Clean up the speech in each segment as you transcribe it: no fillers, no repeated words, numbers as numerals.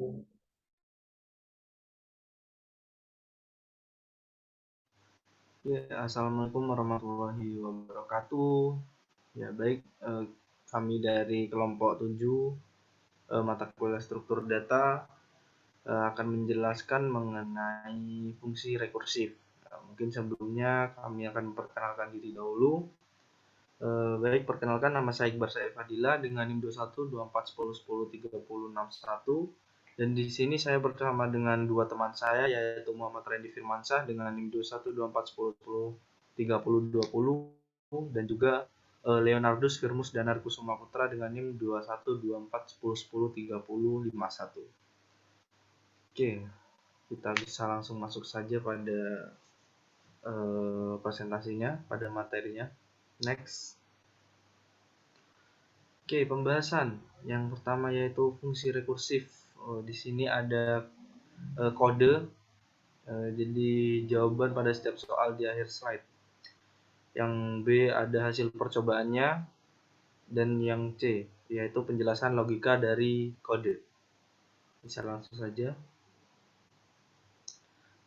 Ya, assalamualaikum warahmatullahi wabarakatuh. Ya, baik, kami dari kelompok 7 mata kuliah struktur data akan menjelaskan mengenai fungsi rekursif. Mungkin sebelumnya kami akan memperkenalkan diri dahulu. Baik, perkenalkan nama saya Iqbar Said Fadila dengan NIM 212410103061. Dan di sini saya bersama dengan dua teman saya yaitu Muhammad Randy Firmansyah dengan NIM 2124103020 dan juga Leonardus Firmus Danar Kusuma Putra dengan NIM 212410103051. Oke, kita bisa langsung masuk saja pada presentasinya, pada materinya. Next. Oke, pembahasan yang pertama yaitu fungsi rekursif. Di sini ada kode, jadi jawaban pada setiap soal di akhir slide. Yang B ada hasil percobaannya, dan yang C yaitu penjelasan logika dari kode. Bisa langsung saja.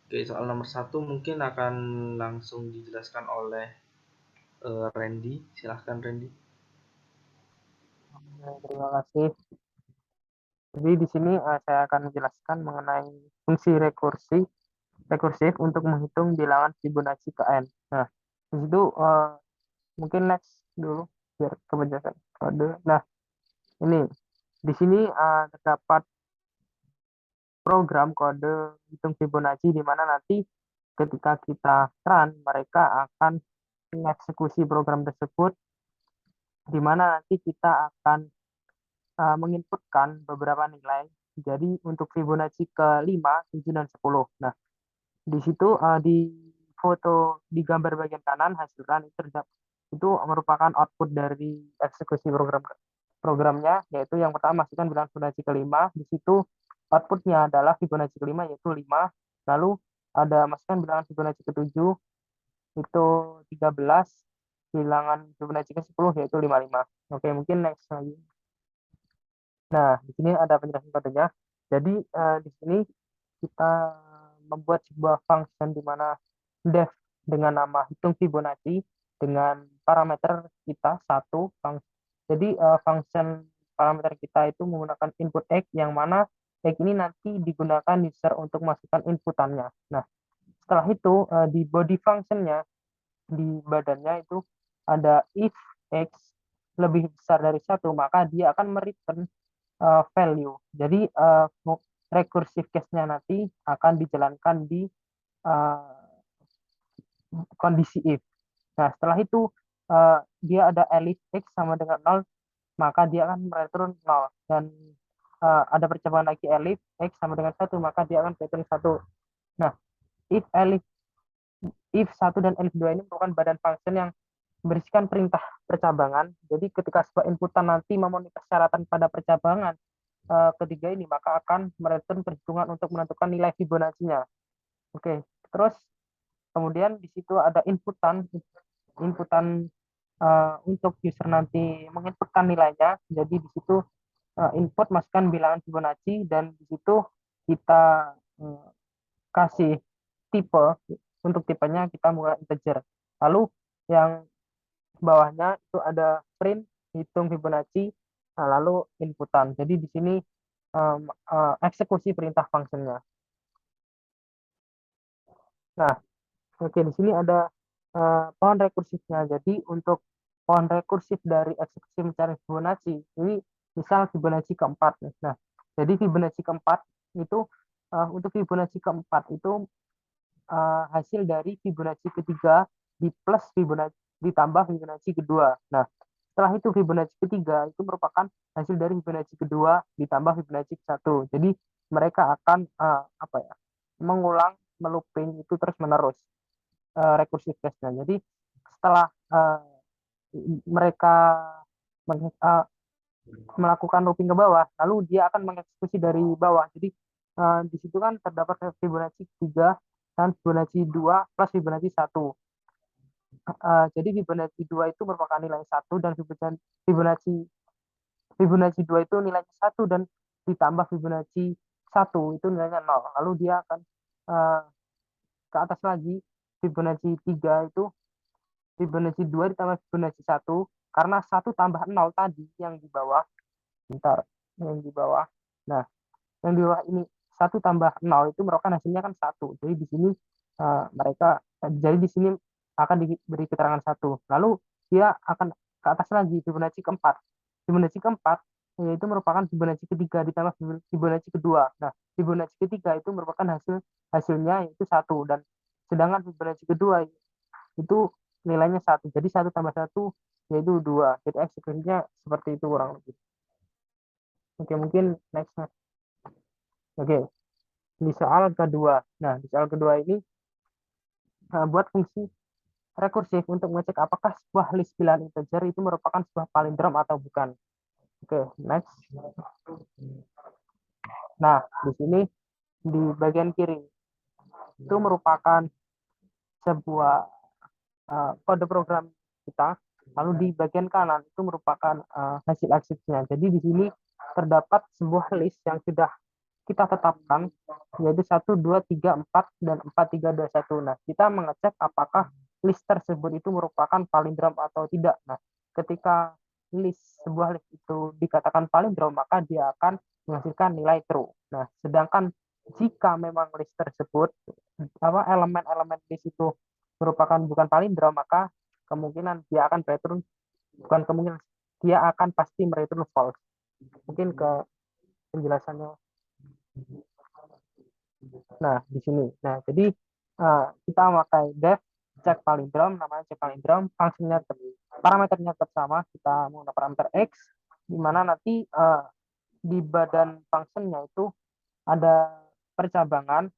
Oke, soal nomor 1 mungkin akan langsung dijelaskan oleh Randy. Silahkan Randy. Terima kasih. Jadi di sini saya akan menjelaskan mengenai fungsi rekursif untuk menghitung bilangan Fibonacci ke n. Nah, di situ mungkin next dulu biar ke penjelasan kode. Nah, ini di sini terdapat program kode hitung Fibonacci di mana nanti ketika kita run mereka akan mengeksekusi program tersebut di mana nanti kita akan menginputkan beberapa nilai. Jadi untuk Fibonacci ke 5, 7, dan 10. Nah, di situ di foto di gambar bagian kanan hasil run itu merupakan output dari eksekusi programnya, yaitu yang pertama masukkan bilangan Fibonacci ke 5. Di situ outputnya adalah Fibonacci ke 5 yaitu 5. Lalu ada masukkan bilangan Fibonacci ke 7 itu 13, bilangan Fibonacci ke 10 yaitu 55. Oke, mungkin next lagi. Nah, di sini ada penjelasan kodenya. Jadi di sini kita membuat sebuah function di mana def dengan nama hitung Fibonacci dengan parameter kita satu. Jadi function parameter kita itu menggunakan input x yang mana x ini nanti digunakan user untuk masukkan inputannya. Nah, setelah itu di body functionnya di badannya itu ada if x lebih besar dari satu maka dia akan mereturn value. Jadi recursive case-nya nanti akan dijalankan di kondisi if. Nah, setelah itu dia ada elif x sama dengan 0, maka dia akan mereturn 0. Dan ada percobaan lagi elif x sama dengan 1, maka dia akan return 1. Nah, if 1 dan elif 2 ini merupakan badan function yang berisikan perintah percabangan. Jadi ketika sebuah inputan nanti memenuhi persyaratan pada percabangan ketiga ini, maka akan mereturn perhitungan untuk menentukan nilai Fibonacci-nya. Oke, terus kemudian di situ ada inputan untuk user nanti menginputkan nilainya. Jadi di situ input masukkan bilangan Fibonacci dan di situ kita kasih tipe. Untuk tipenya kita mulai integer. Lalu yang bawahnya itu ada print hitung Fibonacci, lalu inputan. Jadi di sini eksekusi perintah fungsinya. Nah, oke, di sini ada pohon rekursifnya. Jadi untuk pohon rekursif dari eksekusi mencari Fibonacci ini misal Fibonacci keempat. Nah, jadi Fibonacci keempat itu untuk Fibonacci keempat itu hasil dari Fibonacci ketiga di plus Fibonacci ditambah Fibonacci kedua. Nah, setelah itu Fibonacci ketiga itu merupakan hasil dari Fibonacci kedua ditambah Fibonacci satu. Jadi mereka akan mengulang melooping itu terus menerus recursive case-nya. Jadi setelah mereka melakukan looping ke bawah, lalu dia akan mengeksekusi dari bawah. Jadi di situ kan terdapat Fibonacci 3 dan Fibonacci 2 plus Fibonacci 1. Jadi Fibonacci 2 itu merupakan nilai 1 dan Fibonacci 2 itu nilainya 1 dan ditambah Fibonacci 1 itu nilainya 0. Lalu dia akan ke atas lagi, Fibonacci 3 itu Fibonacci 2 ditambah Fibonacci 1, karena 1 tambah 0 tadi yang di bawah. Bentar, yang di bawah. Nah, yang di bawah ini 1 tambah 0 itu merupakan hasilnya kan 1. Jadi di sini jadi di sini akan diberi keterangan 1. Lalu dia akan ke atas lagi, Fibonacci keempat. Fibonacci keempat yaitu merupakan Fibonacci ketiga ditambah Fibonacci kedua. Nah, Fibonacci ketiga itu merupakan hasilnya yaitu 1, dan sedangkan Fibonacci kedua itu nilainya 1. Jadi 1 tambah 1 yaitu 2. Jadi eksekusinya seperti itu kurang lebih. Oke, mungkin next. Oke, di soal kedua. Nah, di soal kedua ini buat fungsi rekursif untuk mengecek apakah sebuah list bilangan integer itu merupakan sebuah palindrom atau bukan. Oke, next. Nah, di sini di bagian kiri itu merupakan sebuah kode program kita. Lalu di bagian kanan itu merupakan hasil eksekusinya. Jadi di sini terdapat sebuah list yang sudah kita tetapkan, yaitu 1, 2, 3, 4, dan 4, 3, 2, 1. Nah, kita mengecek apakah list tersebut itu merupakan palindrom atau tidak. Nah, ketika sebuah list itu dikatakan palindrom, maka dia akan menghasilkan nilai true. Nah, sedangkan jika memang list tersebut, elemen-elemen list itu merupakan bukan palindrom, maka kemungkinan dia akan return, bukan kemungkinan, dia akan pasti mereturn false. Mungkin ke penjelasannya. Nah, di sini. Nah, jadi kita pakai def cek palindrom, namanya cek palindrom, fungsinya parameternya tetap sama, kita menggunakan parameter x, di mana nanti di badan fungsinya itu ada percabangan,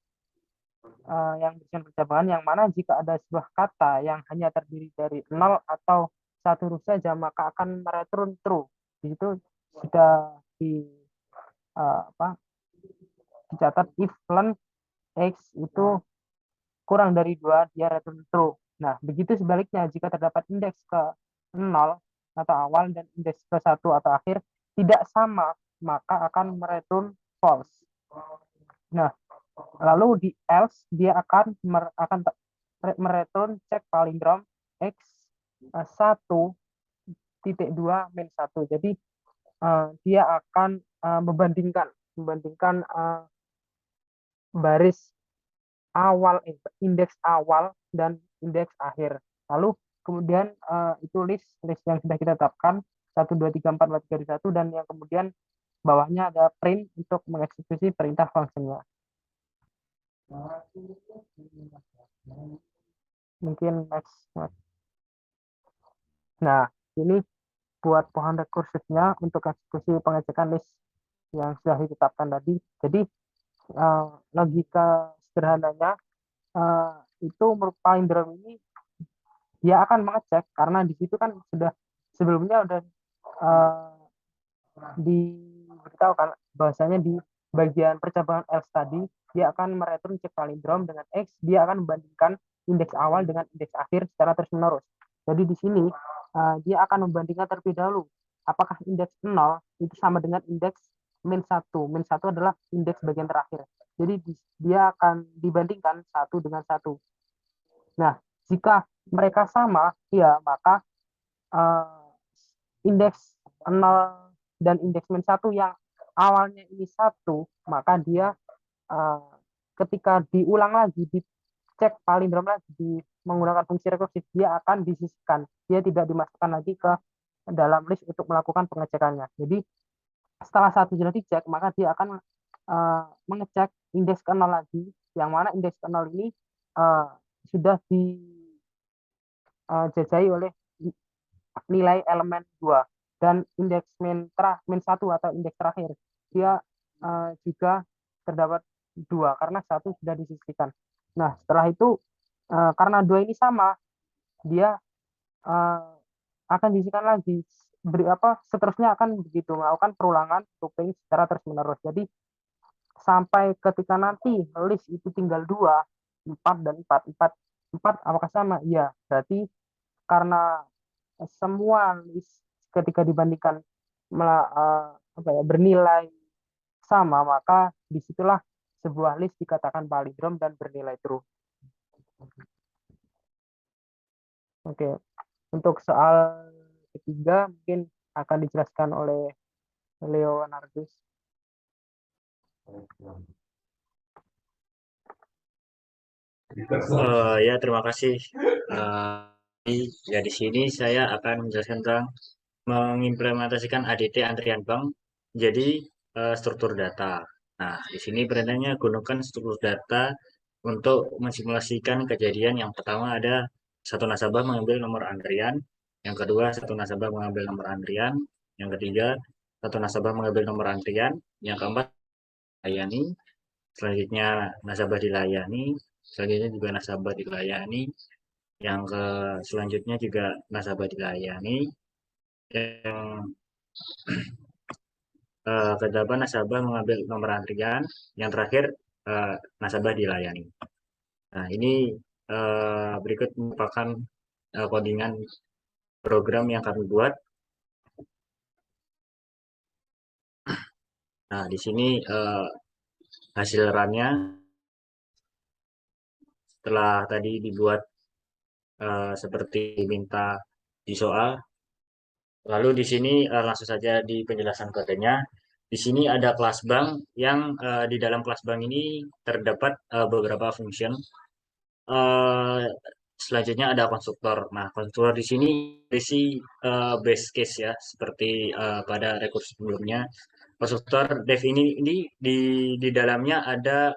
yang berisikan percabangan, yang mana jika ada sebuah kata yang hanya terdiri dari 0 atau 1 huruf saja, maka akan mereturn true. Di situ sudah dicatat if len x itu kurang dari 2, dia return true. Nah, begitu sebaliknya, jika terdapat indeks ke 0 atau awal dan indeks ke 1 atau akhir tidak sama, maka akan mereturn false. Nah, lalu di else dia akan mereturn cek palindrom x 1.2 min 1. Jadi dia akan membandingkan baris awal, indeks awal dan indeks akhir. Lalu kemudian itu list yang sudah kita tetapkan 1, 2, 3, 4, 5, 3, 2, 1, dan yang kemudian bawahnya ada print untuk mengeksekusi perintah fungsinya. Mungkin next. Nah, ini buat pohon rekursifnya untuk eksekusi pengecekan list yang sudah ditetapkan tadi. Jadi logika sederhananya itu palindrom ini dia akan mengecek, karena di situ kan sudah sebelumnya udah diberitahukan bahwasanya di bagian percabangan else tadi dia akan mereturn cek palindrom dengan x, dia akan membandingkan indeks awal dengan indeks akhir secara terus menerus. Jadi di sini dia akan membandingkan terlebih dahulu apakah indeks 0 itu sama dengan indeks min 1. Min 1 adalah indeks bagian terakhir. Jadi dia akan dibandingkan 1 dengan 1. Nah, jika mereka sama, ya maka indeks 0 dan indeks min 1 yang awalnya ini 1, maka dia ketika diulang lagi, dicek palindrom lagi menggunakan fungsi rekursif, dia akan disisihkan. Dia tidak dimasukkan lagi ke dalam list untuk melakukan pengecekannya. Jadi setelah 1 sudah dicek, maka dia akan mengecek indeks ke 0 lagi, yang mana indeks ke 0 ini sudah dijajai oleh nilai elemen 2, dan indeks min 1 atau indeks terakhir dia juga terdapat 2 karena 1 sudah disisihkan. Nah, setelah itu karena 2 ini sama, dia akan disisihkan lagi. Seterusnya akan begitu, melakukan perulangan looping secara terus menerus. Jadi sampai ketika nanti list itu tinggal 2, 4 dan 4 apakah sama? Iya, berarti karena semua list ketika dibandingkan bernilai sama, maka disitulah sebuah list dikatakan palindrom dan bernilai true. Oke, untuk soal ketiga mungkin akan dijelaskan oleh Leonardus. Ya, terima kasih. Ya, di sini saya akan menjelaskan tentang mengimplementasikan ADT antrian bank jadi struktur data. Nah, di sini perintahnya gunakan struktur data untuk mensimulasikan kejadian. Yang pertama ada satu nasabah mengambil nomor antrian, yang kedua satu nasabah mengambil nomor antrian, yang ketiga satu nasabah mengambil nomor antrian, yang keempat layani, selanjutnya nasabah dilayani, selanjutnya juga nasabah dilayani, yang ke selanjutnya juga nasabah dilayani, yang kedua nasabah mengambil nomor antrian, yang terakhir nasabah dilayani. Nah, ini berikut merupakan codingan program yang kami buat. Nah, di sini hasil runnya setelah tadi dibuat seperti minta di soal. Lalu di sini langsung saja di penjelasan kodenya. Di sini ada kelas bank yang di dalam kelas bank ini terdapat beberapa function. Eh, Selanjutnya ada konstruktor. Nah, konstruktor di sini berisi base case ya, seperti pada rekursi sebelumnya. Konstruktor dev ini di dalamnya ada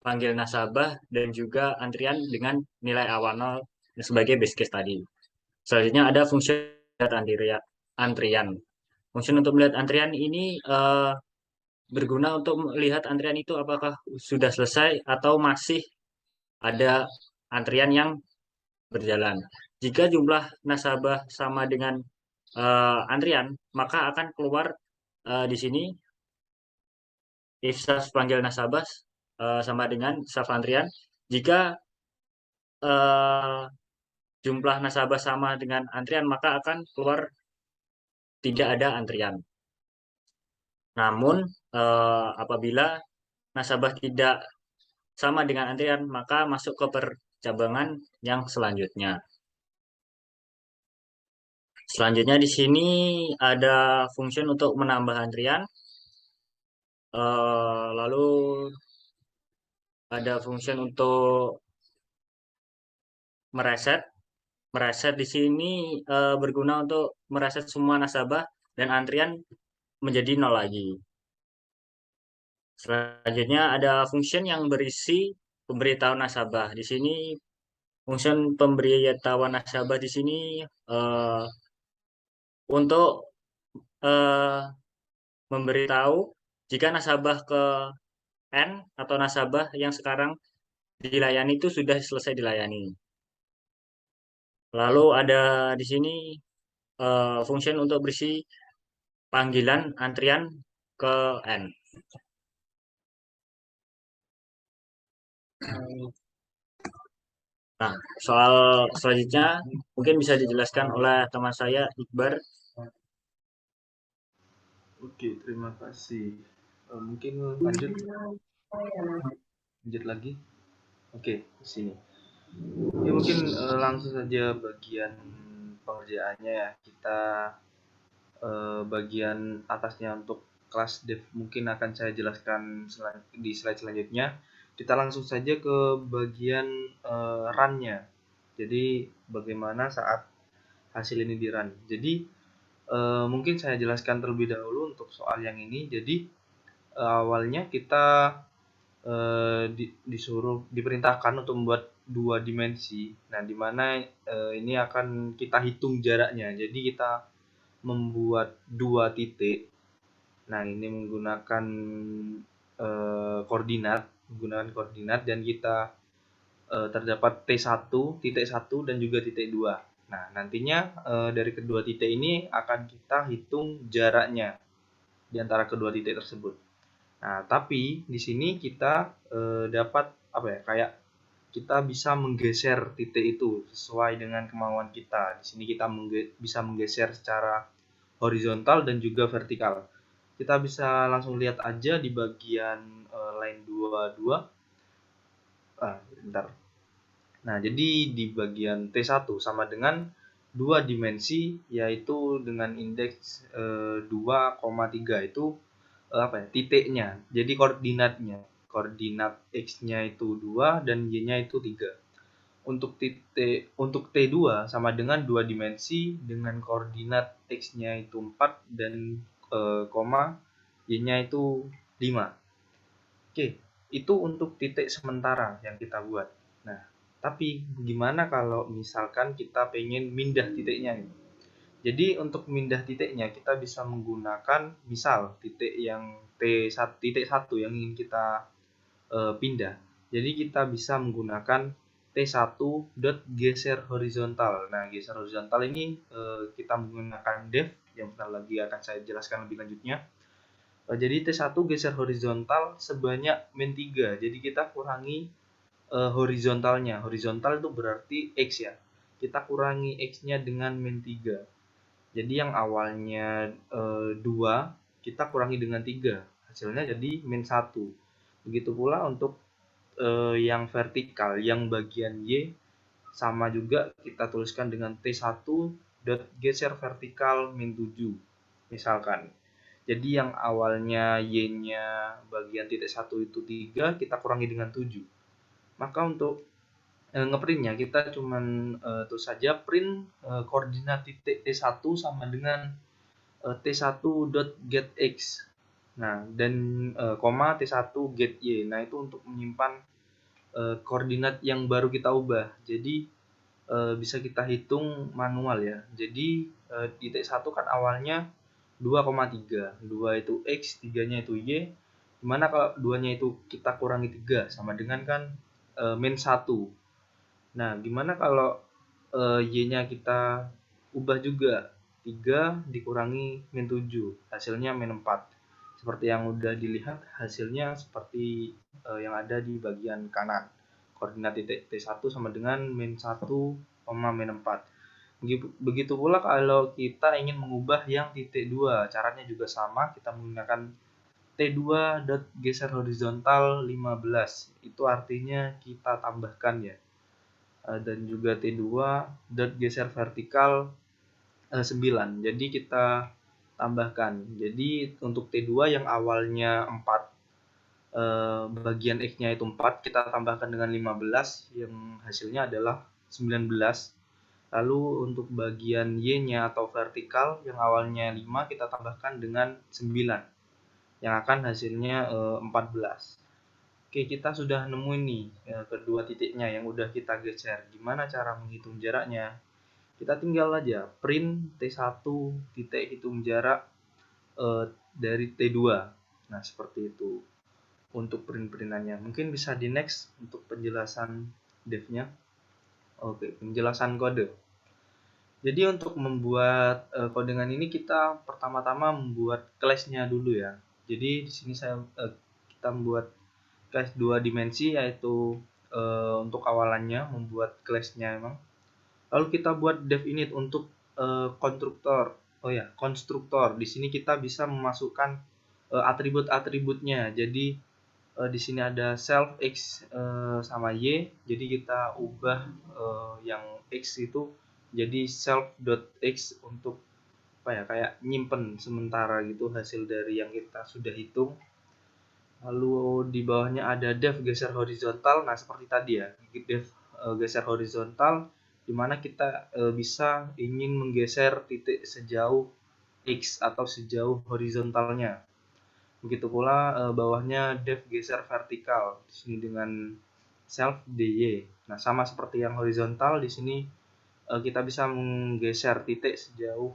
panggil nasabah dan juga antrian dengan nilai awal 0 sebagai base case tadi. Selanjutnya ada fungsi antrian. Fungsi untuk melihat antrian ini berguna untuk melihat antrian itu apakah sudah selesai atau masih ada antrian yang berjalan. Jika jumlah nasabah sama dengan antrian, maka akan keluar di sini if staff panggil nasabah sama dengan staff antrian. Jika uh, jumlah nasabah sama dengan antrian, maka akan keluar tidak ada antrian. Namun apabila nasabah tidak sama dengan antrian, maka masuk ke percabangan yang selanjutnya. Selanjutnya di sini ada fungsi untuk menambah antrian. Lalu ada fungsi untuk mereset. Mereset di sini berguna untuk mereset semua nasabah dan antrian menjadi nol lagi. Selanjutnya ada fungsi yang berisi pemberitahuan nasabah. Di sini fungsi pemberitahuan nasabah di sini untuk uh, memberitahu jika nasabah ke N atau nasabah yang sekarang dilayani itu sudah selesai dilayani. Lalu ada di sini fungsi untuk berisi panggilan antrian ke N. Nah, soal selanjutnya mungkin bisa dijelaskan oleh teman saya, Iqbar. Oke, terima kasih. Mungkin lanjut lagi. Oke, di sini. Ya mungkin langsung saja bagian pengerjaannya ya. Kita bagian atasnya untuk kelas dev mungkin akan saya jelaskan di slide selanjutnya. Kita langsung saja ke bagian run-nya. Jadi bagaimana saat hasil ini di run. Jadi mungkin saya jelaskan terlebih dahulu untuk soal yang ini. Jadi awalnya kita diperintahkan untuk membuat 2 dimensi. Nah, di mana ini akan kita hitung jaraknya. Jadi kita membuat 2 titik. Nah, ini menggunakan koordinat dan kita terdapat T1, titik 1 dan juga titik 2. Nah, nantinya dari kedua titik ini akan kita hitung jaraknya di antara kedua titik tersebut. Nah, tapi di sini kita dapat kayak kita bisa menggeser titik itu sesuai dengan kemauan kita. Di sini kita bisa menggeser secara horizontal dan juga vertikal. kita bisa langsung lihat aja di bagian line 22. Bentar. Nah, jadi di bagian T1 sama dengan 2 dimensi, yaitu dengan indeks 2,3 itu titiknya. Jadi koordinatnya. Koordinat X-nya itu 2 dan Y-nya itu 3. Untuk T2 sama dengan 2 dimensi dengan koordinat X-nya itu 4 dan koma Y-nya itu 5. Oke, itu untuk titik sementara yang kita buat. Nah, tapi gimana kalau misalkan kita pengen mindah titiknya nih? Jadi untuk mindah titiknya kita bisa menggunakan misal titik yang titik 1 yang ingin kita pindah. Jadi kita bisa menggunakan T1 geser horizontal. Nah, geser horizontal ini kita menggunakan def yang bentar lagi akan saya jelaskan lebih lanjutnya. Jadi T1 geser horizontal sebanyak min 3. Jadi kita kurangi horizontalnya. Horizontal itu berarti X ya. Kita kurangi X-nya dengan min 3. Jadi yang awalnya 2, kita kurangi dengan 3. Hasilnya jadi min 1. Begitu pula untuk yang vertikal, yang bagian Y sama juga kita tuliskan dengan T1 geser vertikal min 7 misalkan. Jadi yang awalnya Y-nya bagian titik 1 itu 3, kita kurangi dengan 7. Maka untuk ngeprintnya kita cuman tulis saja print koordinat titik T1 sama dengan T1.getX. Nah, dan koma T1 get Y. Nah, itu untuk menyimpan koordinat yang baru kita ubah. Jadi bisa kita hitung manual ya. Jadi titik 1 kan awalnya 2,3. 2 itu X, 3-nya itu Y. Dimana kalau 2-nya itu kita kurangi 3 sama dengan kan min 1. Nah, gimana kalau Y-nya kita ubah juga 3 dikurangi min 7, hasilnya min 4. Seperti yang udah dilihat, hasilnya seperti yang ada di bagian kanan. Koordinat titik T1 sama dengan min 1, min 4. Begitu pula kalau kita ingin mengubah yang titik 2, caranya juga sama, kita menggunakan T2 geser horizontal 15. Itu artinya kita tambahkan ya. Dan juga T2 geser vertikal 9. Jadi kita tambahkan. Jadi untuk T2 yang awalnya 4, bagian X-nya itu 4, kita tambahkan dengan 15 yang hasilnya adalah 19. Lalu untuk bagian Y-nya atau vertikal yang awalnya 5, kita tambahkan dengan 9 yang akan hasilnya 14. Oke, kita sudah nemu nih kedua titiknya yang udah kita geser. Gimana cara menghitung jaraknya? Kita tinggal aja print T1 titik hitung jarak dari T2. Nah, seperti itu untuk print-printannya. Mungkin bisa di next untuk penjelasan devnya. Oke, penjelasan kode. Jadi untuk membuat kodengan ini kita pertama-tama membuat class-nya dulu ya. Jadi di sini kita membuat class 2 dimensi, yaitu untuk awalannya membuat class-nya emang. Lalu kita buat dev init untuk konstruktor. Konstruktor. Di sini kita bisa memasukkan atribut-atributnya. Jadi di sini ada self X sama Y. Jadi kita ubah yang X itu jadi self.x untuk kayak nyimpen sementara gitu hasil dari yang kita sudah hitung. Lalu di bawahnya ada dev geser horizontal. Nah, seperti tadi ya, dev geser horizontal di mana kita bisa ingin menggeser titik sejauh X atau sejauh horizontalnya. Begitu pula bawahnya dev geser vertikal di sini dengan self dy. Nah, sama seperti yang horizontal di sini kita bisa menggeser titik sejauh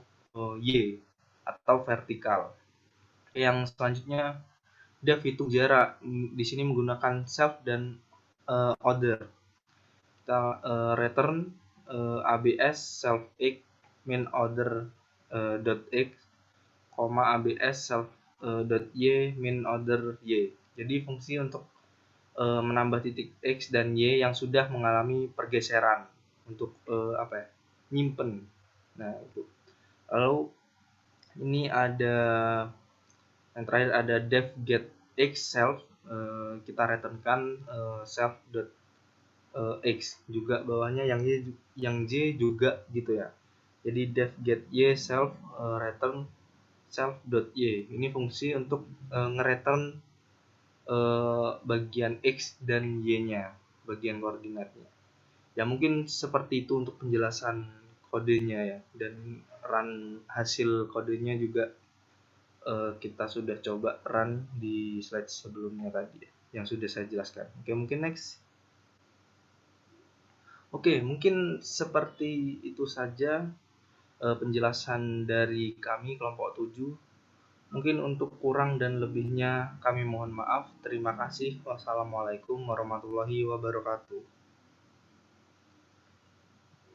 y atau vertikal. Yang selanjutnya dev hitung jarak, di sini menggunakan self dan order. Kita return abs self x min order .x, abs self .y min order y. Jadi fungsi untuk menambah titik x dan y yang sudah mengalami pergeseran untuk nyimpen. Nah, itu. Lalu ini ada Yang terakhir ada def get x self, kita returnkan self.x juga bawahnya yang j juga gitu ya. Jadi def get y self return self.y. Ini fungsi untuk ngereturn bagian x dan y-nya, bagian koordinatnya. Ya mungkin seperti itu untuk penjelasan kodenya ya, dan run hasil kodenya juga kita sudah coba run di slide sebelumnya tadi ya, yang sudah saya jelaskan. Oke, mungkin next. Oke, mungkin seperti itu saja penjelasan dari kami kelompok 7. Mungkin untuk kurang dan lebihnya kami mohon maaf. Terima kasih. Wassalamualaikum warahmatullahi wabarakatuh.